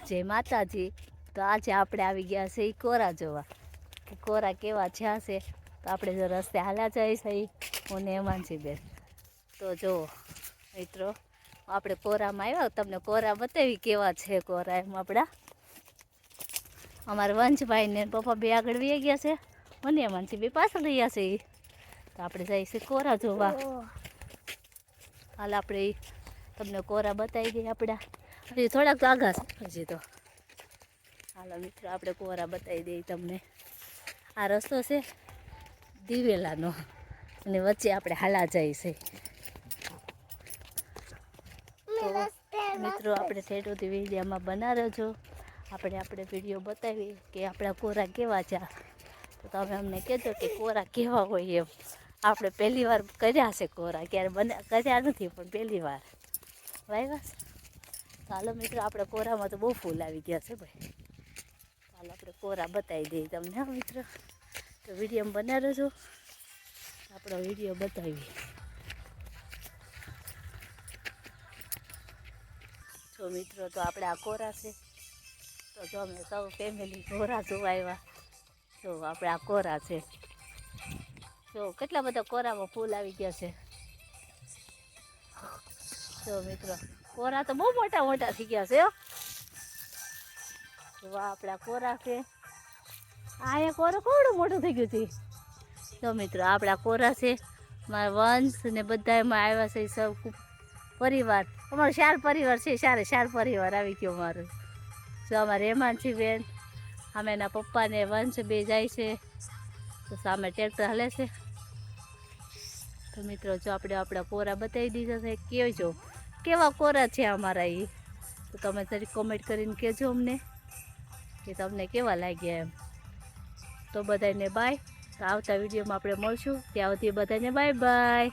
જય માતાજી. તો આજે આપણે આવી ગયા છે એ કોરા જોવા કે કોરા કેવા જ્યાં છે. તો આપણે જો રસ્તે હાલ્યા જાય છે હું ને હેમાંશી બેન. તો જુઓ મિત્રો આપણે કોરામાં આવ્યા, તમને કોરા બતાવી કેવા છે કોરા. એમ આપણા અમારા વંશભાઈ ને પપ્પા બે આગળ વી ગયા છે, મને હેમાંશી બે પાછળ રહ્યા છે. તો આપણે જઈએ છીએ કોરા જોવા. હાલ આપણે તમને કોરા બતાવી દઈએ. આપણા હજી થોડાક આગા છે હજી તો. હાલો મિત્રો આપણે કોરા બતાવી દઈએ તમને. આ રસ્તો છે દિવેલાનો અને વચ્ચે આપણે હાલા જાય છે. તો મિત્રો આપણે થેટોથી વિડીયોમાં બના રહેજો. આપણે વિડીયો બતાવી કે આપણા કોરા કેવા છે. તો તમે અમને કહેજો કે કોરા કેવા હોય એમ. આપણે પહેલી વાર કર્યા છે કોરા, ક્યારે કર્યા નથી પણ પહેલી વાર વાવ્યા. ચાલો મિત્રો આપણે કોરામાં તો બહુ ફૂલ આવી ગયા છે ભાઈ. ચાલો આપણે કોરા બતાવી દઈએ તમને. હા મિત્રો તો વિડીયોમાં બના રહેજો, આપણો વિડીયો બતાવીએ. જો મિત્રો તો આપણે આ કોરા છે. તો જો અમે સૌ ફેમિલી કોરા જોવા આવ્યા. જો આપણે આ કોરા છે. જો કેટલા બધા કોરામાં ફૂલ આવી ગયા છે. જો મિત્રો કોરા તો બહુ મોટા મોટા થઈ ગયા છે. જો આપણા કોરા છે. અહીંયા કોરો કોવડું મોટું થઈ ગયું છે. જો મિત્રો આપણા કોરા છે. મારા વંશ ને બધા એમાં આવ્યા છે. સૌ પરિવાર, અમારો 4 પરિવાર છે. 4 પરિવાર આવી ગયો મારો. જો અમારે હેમાંશી બેન, અમે એના પપ્પા ને વંશ બે જાય છે. તો સામે ટ્રેક્ટર હાલે છે. તો મિત્રો જો આપણે આપણા કોરા બતાવી દીધા છે. કહેજો કેવા કોરા છે અમારા એ. તો તમે જરી કોમેન્ટ કરીને કહેજો અમને કે તમને કેવા લાગ્યા એમ. તો બધાને બાય. તો આવતા વિડીયોમાં આપણે મળશું. ત્યાં સુધી બધાને બાય બાય.